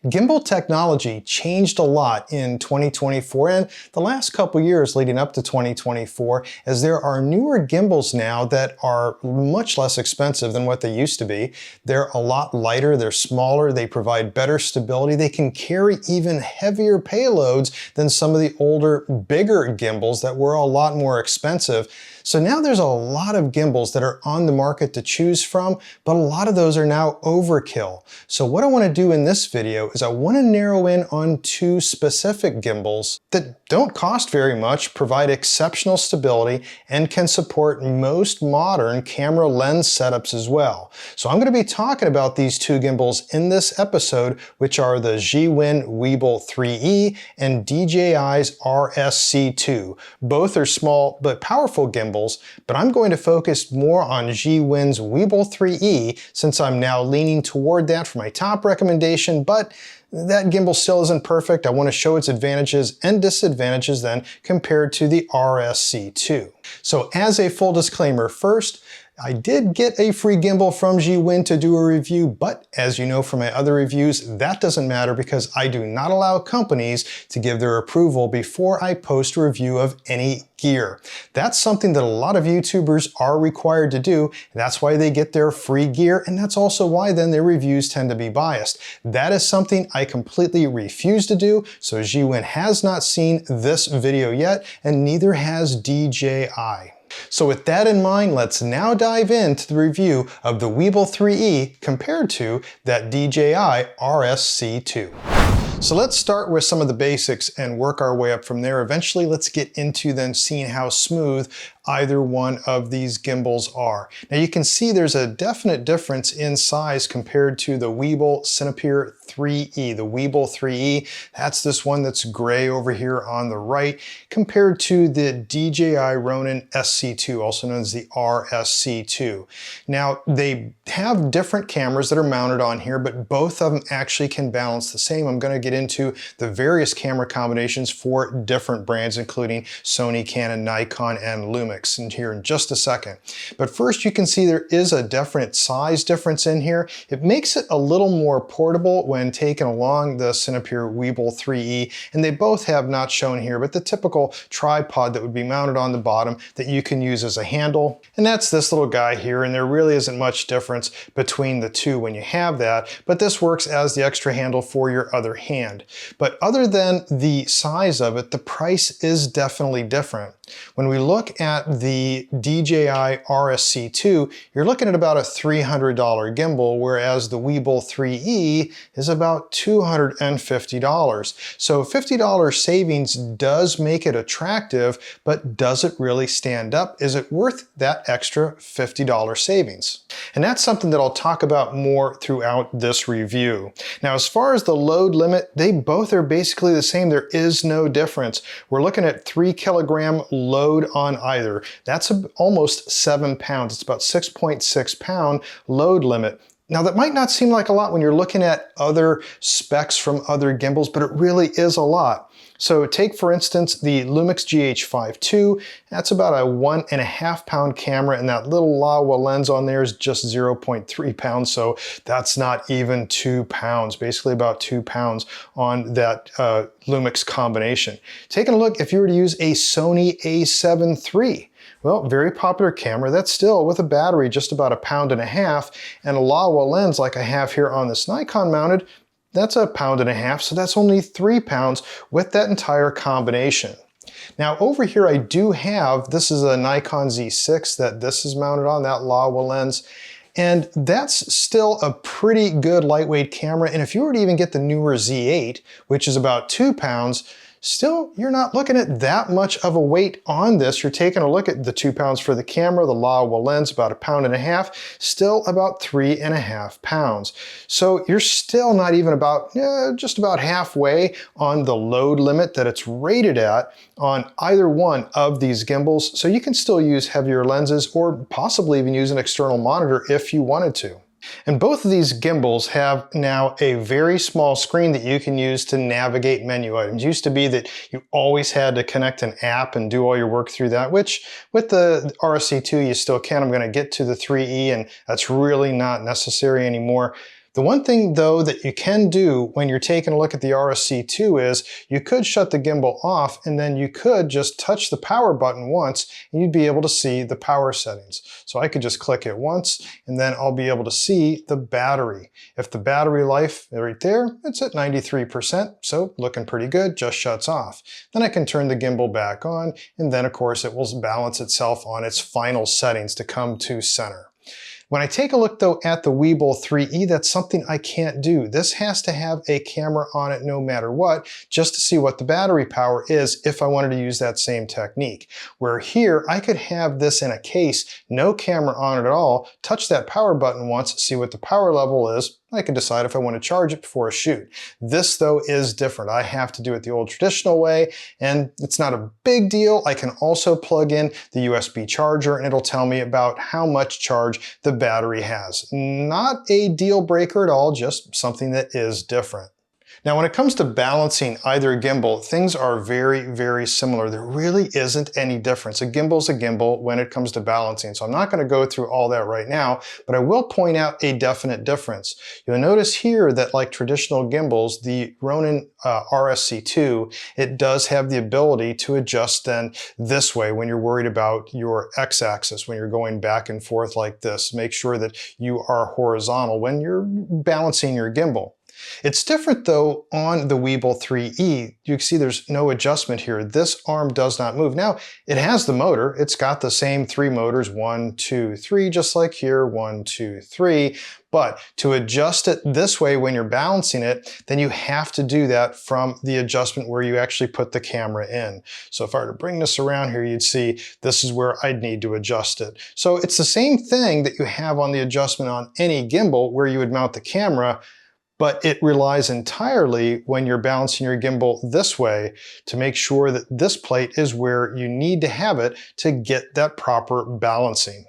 Gimbal technology changed a lot in 2024 and the last couple years leading up to 2024, as there are newer gimbals now that are much less expensive than what they used to be. They're a lot lighter, they're smaller, they provide better stability, they can carry even heavier payloads than some of the older, bigger gimbals that were a lot more expensive. So now there's a lot of gimbals that are on the market to choose from, but a lot of those are now overkill. So what I want to do in this video is I want to narrow in on two specific gimbals that don't cost very much, provide exceptional stability, and can support most modern camera lens setups as well. So I'm going to be talking about these two gimbals in this episode, which are the Zhiyun Weebill 3E and DJI's RSC2. Both are small but powerful gimbals, but I'm going to focus more on Zhiyun's Weebill 3E since I'm now leaning toward that for my top recommendation, but that gimbal still isn't perfect. I want to show its advantages and disadvantages then compared to the RSC2. So as a full disclaimer, first, I did get a free gimbal from Zhiyun to do a review, but as you know from my other reviews, that doesn't matter because I do not allow companies to give their approval before I post a review of any gear. That's something that a lot of YouTubers are required to do. That's why they get their free gear, and that's also why then their reviews tend to be biased. That is something I completely refuse to do, so Zhiyun has not seen this video yet, and neither has DJI. So with that in mind, let's now dive into the review of the Weebill 3E compared to that DJI RSC2. So let's start with some of the basics and work our way up from there. Eventually, let's get into then seeing how smooth either one of these gimbals are. Now you can see there's a definite difference in size compared to the Weebill Cineppeer 3E. The Weebill 3E, that's this one that's gray over here on the right, compared to the DJI Ronin SC2, also known as the RSC2. Now they have different cameras that are mounted on here, but both of them actually can balance the same. I'm going to get into the various camera combinations for different brands, including Sony, Canon, Nikon, and Lumix in here in just a second. But first you can see there is a definite size difference in here. It makes it a little more portable when taken along the Cineppeer Weebill 3E, and they both have, not shown here, but the typical tripod that would be mounted on the bottom that you can use as a handle. And that's this little guy here, and there really isn't much difference between the two when you have that, but this works as the extra handle for your other hand. But other than the size of it, the price is definitely different. When we look at the DJI RSC2, you're looking at about a $300 gimbal, whereas the Weebill 3E is about $250. So $50 savings does make it attractive, but does it really stand up? Is it worth that extra $50 savings? And that's something that I'll talk about more throughout this review. Now, as far as the load limit, they both are basically the same. There is no difference. We're looking at 3 kilogram load on either. That's almost 7 pounds. It's about 6.6 pound load limit. Now that might not seem like a lot when you're looking at other specs from other gimbals, but it really is a lot. So take for instance the Lumix GH5 II, that's about a 1.5 pound camera, and that little Laowa lens on there is just 0.3 pounds, so that's not even 2 pounds, basically about 2 pounds on that Lumix combination. Taking a look, if you were to use a Sony a7 III, well, very popular camera, that's still with a battery just about 1.5 pounds, and a Laowa lens like I have here on this Nikon mounted, that's 1.5 pounds, so that's only 3 pounds with that entire combination. Now over here I do have, this is a Nikon Z6 that this is mounted on, that Laowa lens, and that's still a pretty good lightweight camera, and if you were to even get the newer Z8, which is about 2 pounds, still, you're not looking at that much of a weight on this. You're taking a look at the 2 pounds for the camera, the Laowa lens, about 1.5 pounds, still about 3.5 pounds. So you're still not even about, just about halfway on the load limit that it's rated at on either one of these gimbals. So you can still use heavier lenses or possibly even use an external monitor if you wanted to. And both of these gimbals have now a very small screen that you can use to navigate menu items. It used to be that you always had to connect an app and do all your work through that, which with the RSC2 you still can. I'm going to get to the 3E and that's really not necessary anymore. The one thing though that you can do when you're taking a look at the RSC2 is you could shut the gimbal off and then you could just touch the power button once and you'd be able to see the power settings. So I could just click it once and then I'll be able to see the battery. If the battery life right there, it's at 93%, so looking pretty good, just shuts off. Then I can turn the gimbal back on and then of course it will balance itself on its final settings to come to center. When I take a look though at the Weebill 3E, that's something I can't do. This has to have a camera on it no matter what, just to see what the battery power is if I wanted to use that same technique. Where here, I could have this in a case, no camera on it at all, touch that power button once, see what the power level is, I can decide if I want to charge it before a shoot. This though is different. I have to do it the old traditional way, and it's not a big deal. I can also plug in the USB charger and it'll tell me about how much charge the battery has. Not a deal breaker at all, just something that is different. Now, when it comes to balancing either gimbal, things are very, very similar. There really isn't any difference. A gimbal's a gimbal when it comes to balancing. So I'm not going to go through all that right now, but I will point out a definite difference. You'll notice here that like traditional gimbals, the Ronin RSC2, it does have the ability to adjust then this way when you're worried about your x-axis, when you're going back and forth like this. Make sure that you are horizontal when you're balancing your gimbal. It's different though on the Weebill 3E. You can see there's no adjustment here. This arm does not move. Now, it has the motor. It's got the same 3 motors, 1, 2, 3, just like here, 1, 2, 3. But to adjust it this way when you're balancing it, then you have to do that from the adjustment where you actually put the camera in. So if I were to bring this around here, you'd see this is where I'd need to adjust it. So it's the same thing that you have on the adjustment on any gimbal where you would mount the camera, but it relies entirely when you're balancing your gimbal this way to make sure that this plate is where you need to have it to get that proper balancing.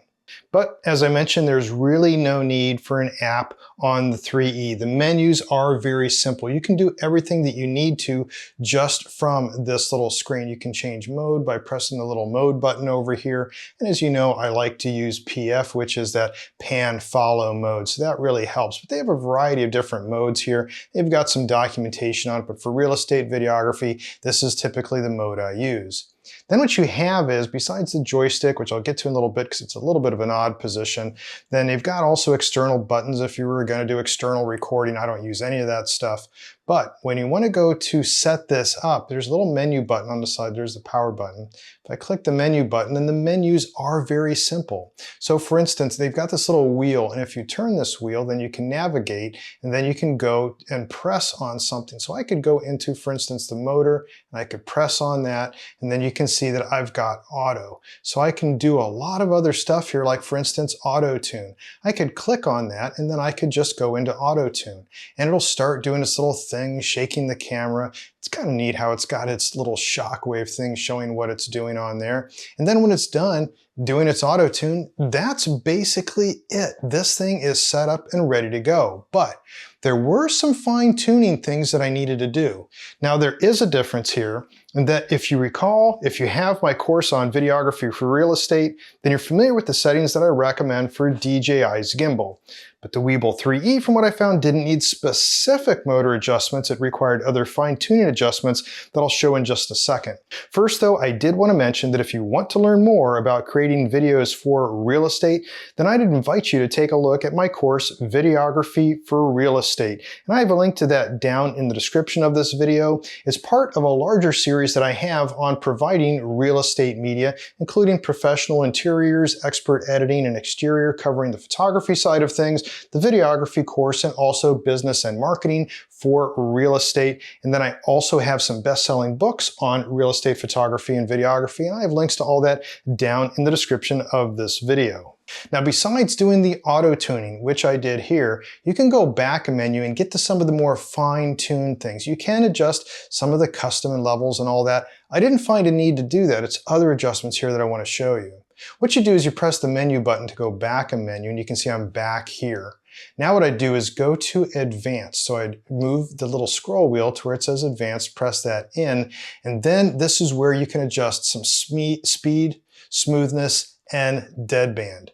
But as I mentioned, there's really no need for an app on the 3E. The menus are very simple. You can do everything that you need to just from this little screen. You can change mode by pressing the little mode button over here. And as you know, I like to use PF, which is that pan follow mode. So that really helps. But they have a variety of different modes here. They've got some documentation on it, but for real estate videography, this is typically the mode I use. Then what you have is, besides the joystick, which I'll get to in a little bit because it's a little bit of an odd position, then you've got also external buttons if you were going to do external recording. I don't use any of that stuff. But when you want to go to set this up, there's a little menu button on the side. There's the power button. If I click the menu button, then the menus are very simple. So for instance, they've got this little wheel, and if you turn this wheel, then you can navigate, and then you can go and press on something. So I could go into, for instance, the motor, and I could press on that, and then you can see that I've got auto. So I can do a lot of other stuff here, like for instance, auto tune. I could click on that, and then I could just go into auto tune, and it'll start doing this little thing, shaking the camera. It's kind of neat how it's got its little shockwave thing showing what it's doing on there. And then when it's done doing its auto tune, that's basically it. This thing is set up and ready to go. But there were some fine tuning things that I needed to do. Now there is a difference here in that if you recall, if you have my course on videography for real estate, then you're familiar with the settings that I recommend for DJI's gimbal. But the Weebill 3E, from what I found, didn't need specific motor adjustments. It required other fine-tuning adjustments that I'll show in just a second. First though, I did want to mention that if you want to learn more about creating videos for real estate, then I'd invite you to take a look at my course, Videography for Real Estate. And I have a link to that down in the description of this video. It's part of a larger series that I have on providing real estate media, including professional interiors, expert editing, and exterior, covering the photography side of things, the videography course, and also business and marketing for real estate. And then I also have some best-selling books on real estate photography and videography, and I have links to all that down in the description of this video. Now, besides doing the auto tuning, which I did here, you can go back a menu and get to some of the more fine-tuned things. You can adjust some of the custom levels and all that. I didn't find a need to do that. It's other adjustments here that I want to show you. What you do is you press the menu button to go back a menu, and you can see I'm back here. Now what I do is go to Advanced. So I'd move the little scroll wheel to where it says Advanced, press that in, and then this is where you can adjust some speed, smoothness, and deadband.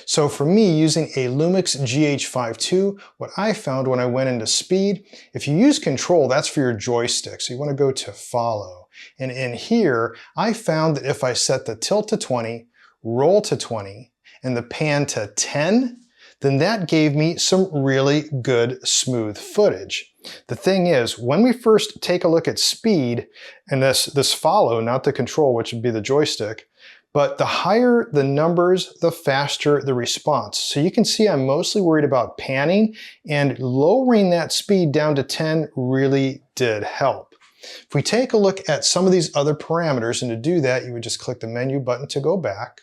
So for me, using a Lumix GH52, what I found when I went into speed, if you use control, that's for your joystick. So you want to go to follow. And in here, I found that if I set the tilt to 20, roll to 20, and the pan to 10, then that gave me some really good smooth footage. The thing is, when we first take a look at speed, and this follow, not the control, which would be the joystick, but the higher the numbers, the faster the response. So you can see I'm mostly worried about panning, and lowering that speed down to 10 really did help. If we take a look at some of these other parameters, and to do that, you would just click the menu button to go back.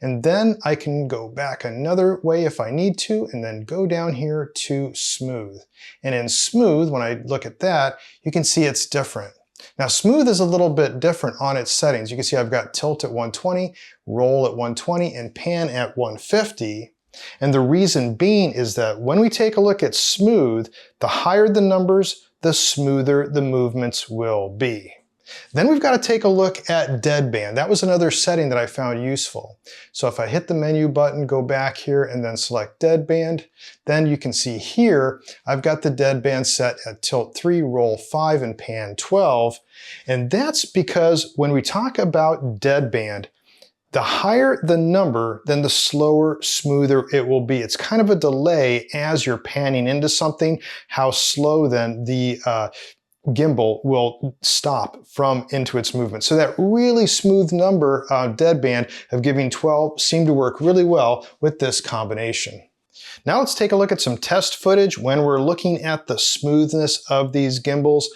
And then I can go back another way if I need to, and then go down here to smooth. And in smooth, when I look at that, you can see it's different. Now smooth is a little bit different on its settings. You can see I've got tilt at 120, roll at 120, and pan at 150. And the reason being is that when we take a look at smooth, the higher the numbers, the smoother the movements will be. Then we've got to take a look at deadband. That was another setting that I found useful. So if I hit the menu button, go back here, and then select deadband, then you can see here, I've got the deadband set at tilt 3, roll 5, and pan 12. And that's because when we talk about deadband, the higher the number, then the slower, smoother it will be. It's kind of a delay as you're panning into something, how slow then the gimbal will stop into its movement. So that really smooth number, deadband of giving 12 seemed to work really well with this combination. Now let's take a look at some test footage when we're looking at the smoothness of these gimbals.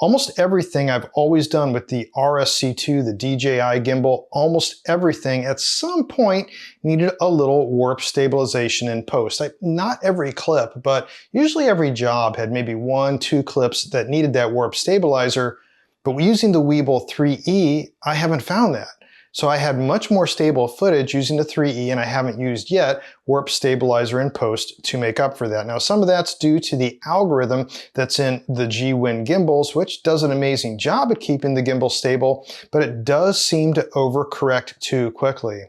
Almost everything I've always done with the RSC2, the DJI gimbal, almost everything at some point needed a little warp stabilization in post. Not every clip, but usually every job had maybe 1-2 clips that needed that warp stabilizer. But using the Weebill 3E, I haven't found that. So I had much more stable footage using the 3E, and I haven't used yet warp stabilizer in post to make up for that. Now some of that's due to the algorithm that's in the Zhiyun gimbals, which does an amazing job at keeping the gimbal stable, but it does seem to overcorrect too quickly.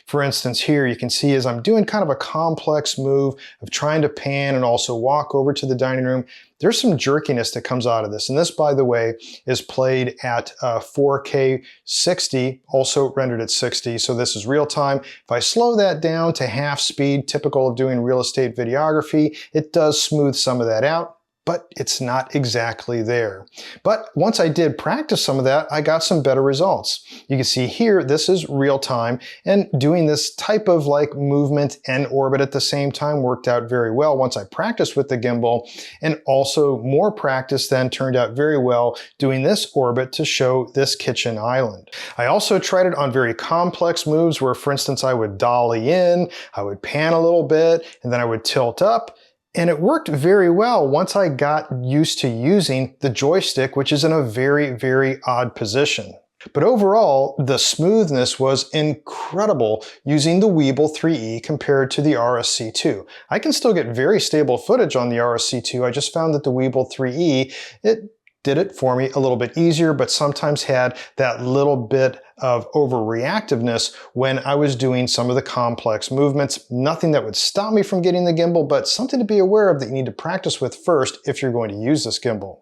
For instance, here you can see as I'm doing kind of a complex move of trying to pan and also walk over to the dining room, there's some jerkiness that comes out of this. And this, by the way, is played at 4K 60, also rendered at 60. So this is real time. If I slow that down to half speed, typical of doing real estate videography, it does smooth some of that out, but it's not exactly there. But once I did practice some of that, I got some better results. You can see here, this is real time, and doing this type of like movement and orbit at the same time worked out very well once I practiced with the gimbal, and also more practice then turned out very well doing this orbit to show this kitchen island. I also tried it on very complex moves where, for instance, I would dolly in, I would pan a little bit, and then I would tilt up. And it worked very well once I got used to using the joystick, which is in a very, very odd position. But overall, the smoothness was incredible using the Weebill 3E compared to the RSC2. I can still get very stable footage on the RSC2. I just found that the Weebill 3E, it did it for me a little bit easier, but sometimes had that little bit of overreactiveness when I was doing some of the complex movements. Nothing that would stop me from getting the gimbal, but something to be aware of that you need to practice with first if you're going to use this gimbal.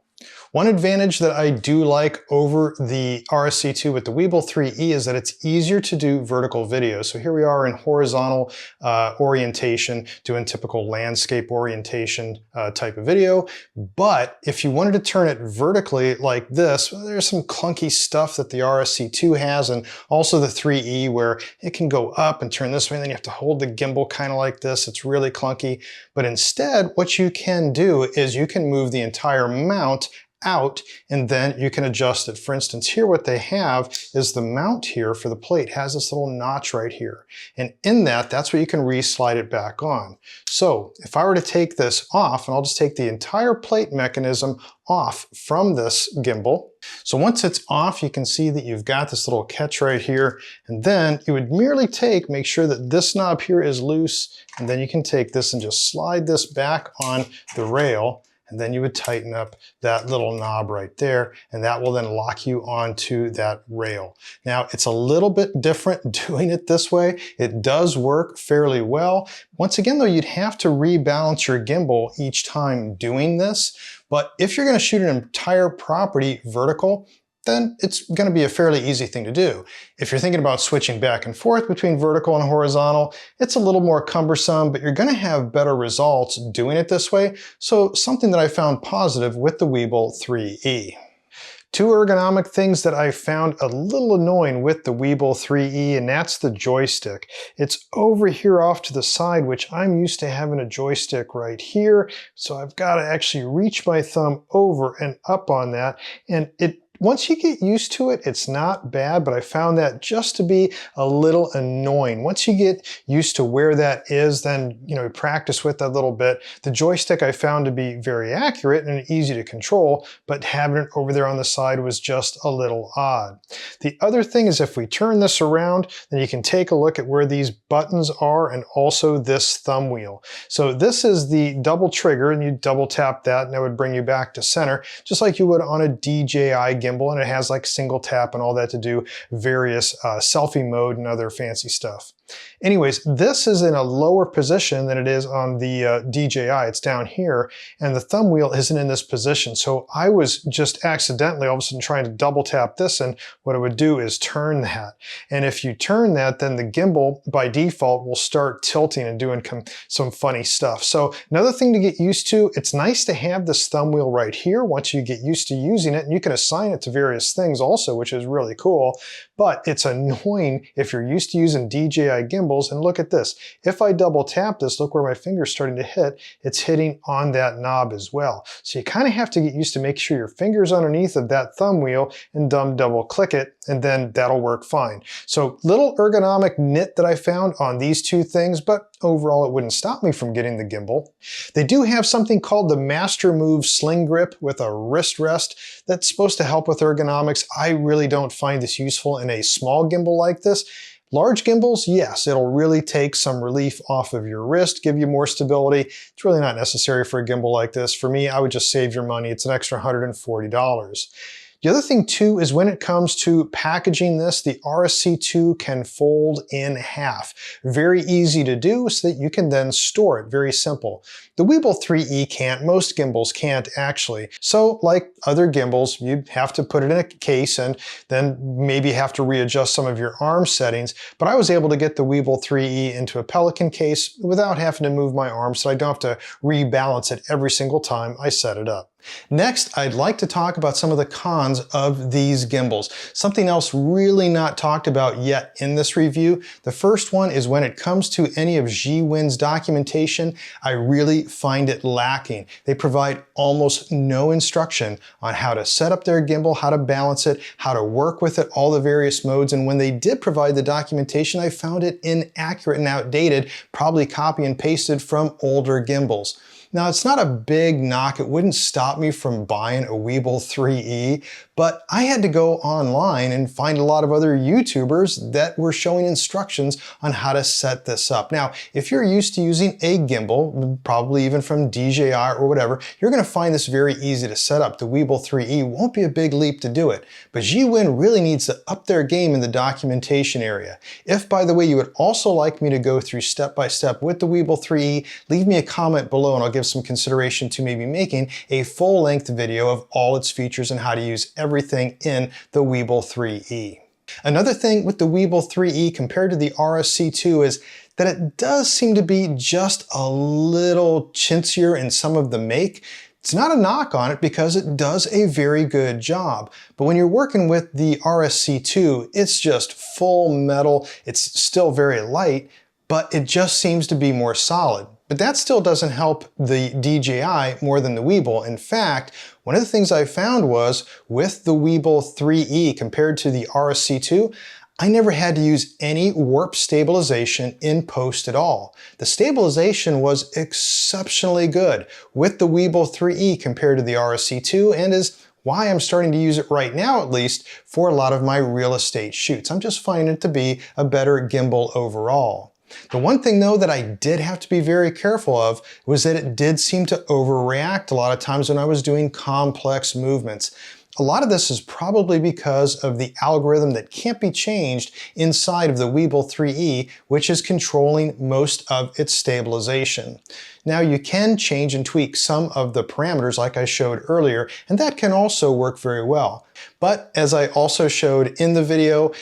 One advantage that I do like over the RSC2 with the Weebill 3E is that it's easier to do vertical videos. So here we are in horizontal orientation, doing typical landscape orientation type of video. But if you wanted to turn it vertically like this, well, there's some clunky stuff that the RSC2 has, and also the 3E where it can go up and turn this way, and then you have to hold the gimbal kind of like this. It's really clunky. But instead, what you can do is you can move the entire mount out, and then you can adjust it. For instance, here what they have is the mount here for the plate has this little notch right here. And in that, that's where you can re-slide it back on. So if I were to take this off, and I'll just take the entire plate mechanism off from this gimbal. So once it's off, you can see that you've got this little catch right here. And then you would merely make sure that this knob here is loose, and then you can take this and just slide this back on the rail. and then you would tighten up that little knob right there, and that will then lock you onto that rail. Now, it's a little bit different doing it this way. It does work fairly well. Once again, though, you'd have to rebalance your gimbal each time doing this. But if you're going to shoot an entire property vertical, then it's going to be a fairly easy thing to do. If you're thinking about switching back and forth between vertical and horizontal, it's a little more cumbersome, but you're going to have better results doing it this way. So something that I found positive with the Weebill 3E. Two ergonomic things that I found a little annoying with the Weebill 3E, and that's the joystick. It's over here off to the side, which I'm used to having a joystick right here. So I've got to actually reach my thumb over and up on that, and once you get used to it, it's not bad, but I found that just to be a little annoying. Once you get used to where that is, then practice with that a little bit. The joystick I found to be very accurate and easy to control, but having it over there on the side was just a little odd. The other thing is if we turn this around, then you can take a look at where these buttons are and also this thumb wheel. So this is the double trigger, and you double tap that and that would bring you back to center, just like you would on a DJI gimbal. And it has like single tap and all that to do various selfie mode and other fancy stuff. Anyways, this is in a lower position than it is on the DJI. It's down here, and the thumb wheel isn't in this position. So I was just accidentally all of a sudden trying to double tap this, and what it would do is turn that. And if you turn that, then the gimbal by default will start tilting and doing some funny stuff. So another thing to get used to, it's nice to have this thumb wheel right here once you get used to using it, and you can assign it to various things also, which is really cool. But it's annoying if you're used to using DJI gimbals, and look at this. If I double tap this, look where my finger's starting to hit, it's hitting on that knob as well. So you kind of have to get used to make sure your finger's underneath of that thumb wheel and double click it, and then that'll work fine. So little ergonomic nit that I found on these two things, but overall it wouldn't stop me from getting the gimbal. They do have something called the Master Move Sling Grip with a wrist rest that's supposed to help with ergonomics. I really don't find this useful in a small gimbal like this. Large gimbals, yes, it'll really take some relief off of your wrist, give you more stability. It's really not necessary for a gimbal like this. For me, I would just save your money. It's an extra $140. The other thing too is when it comes to packaging this, the RSC2 can fold in half. Very easy to do so that you can then store it. Very simple. The Weebill 3E can't, most gimbals can't actually. So like other gimbals, you have to put it in a case and then maybe have to readjust some of your arm settings. But I was able to get the Weebill 3E into a Pelican case without having to move my arm, so I don't have to rebalance it every single time I set it up. Next, I'd like to talk about some of the cons of these gimbals. Something else really not talked about yet in this review. The first one is when it comes to any of Zhiyun's documentation, I really find it lacking. They provide almost no instruction on how to set up their gimbal, how to balance it, how to work with it, all the various modes, and when they did provide the documentation, I found it inaccurate and outdated, probably copy and pasted from older gimbals. Now, it's not a big knock. It wouldn't stop me from buying a Weebill 3E, but I had to go online and find a lot of other YouTubers that were showing instructions on how to set this up. Now, if you're used to using a gimbal, probably even from DJI or whatever, you're going to find this very easy to set up. The Weebill 3E won't be a big leap to do it, but Zhiyun really needs to up their game in the documentation area. If, by the way, you would also like me to go through step by step with the Weebill 3E, leave me a comment below and I'll give some consideration to maybe making a full-length video of all its features and how to use everything in the Weebill 3E. Another thing with the Weebill 3E compared to the RSC2 is that it does seem to be just a little chintzier in some of the make. It's not a knock on it because it does a very good job. But when you're working with the RSC2, it's just full metal. It's still very light, but it just seems to be more solid. But that still doesn't help the DJI more than the Weebill. In fact, one of the things I found was with the Weebill 3E compared to the RSC2, I never had to use any warp stabilization in post at all. The stabilization was exceptionally good with the Weebill 3E compared to the RSC2, and is why I'm starting to use it right now, at least, for a lot of my real estate shoots. I'm just finding it to be a better gimbal overall. The one thing though that I did have to be very careful of was that it did seem to overreact a lot of times when I was doing complex movements. A lot of this is probably because of the algorithm that can't be changed inside of the Weebill 3E, which is controlling most of its stabilization. Now you can change and tweak some of the parameters like I showed earlier, and that can also work very well. But as I also showed in the video,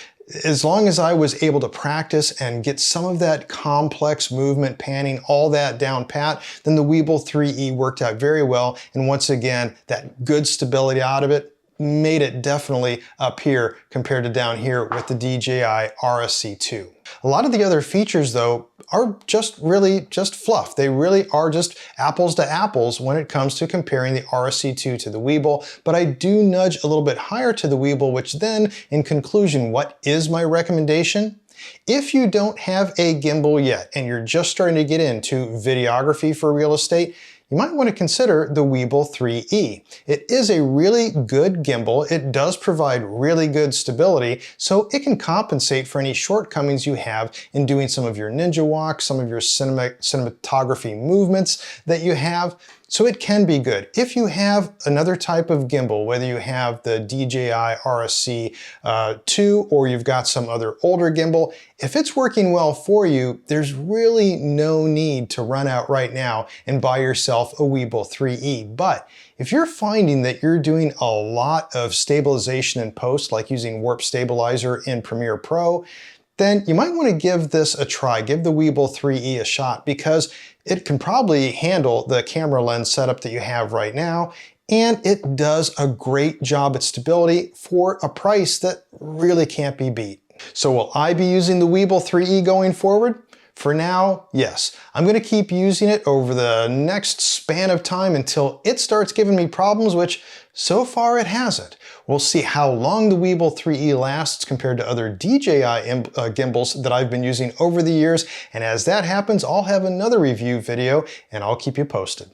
as long as I was able to practice and get some of that complex movement, panning, all that down pat, then the Weebill 3E worked out very well. And once again, that good stability out of it made it definitely up here compared to down here with the DJI RSC2. A lot of the other features though are really just fluff. They really are just apples to apples when it comes to comparing the RSC2 to the Weebill, but I do nudge a little bit higher to the Weebill, which then, in conclusion, what is my recommendation? If you don't have a gimbal yet and you're just starting to get into videography for real estate, you might want to consider the Weebill 3E. It is a really good gimbal. It does provide really good stability, so it can compensate for any shortcomings you have in doing some of your ninja walks, some of your cinematography movements that you have. So it can be good. If you have another type of gimbal, whether you have the DJI RSC2 or you've got some other older gimbal, if it's working well for you, there's really no need to run out right now and buy yourself a Weebill 3E. But if you're finding that you're doing a lot of stabilization in post, like using Warp Stabilizer in Premiere Pro, then you might want to give this a try. Give the Weebill 3E a shot because it can probably handle the camera lens setup that you have right now, and it does a great job at stability for a price that really can't be beat. So will I be using the Weebill 3E going forward? For now, yes. I'm going to keep using it over the next span of time until it starts giving me problems, which so far it hasn't. We'll see how long the Weebill 3E lasts compared to other DJI gimbals that I've been using over the years, and as that happens, I'll have another review video and I'll keep you posted.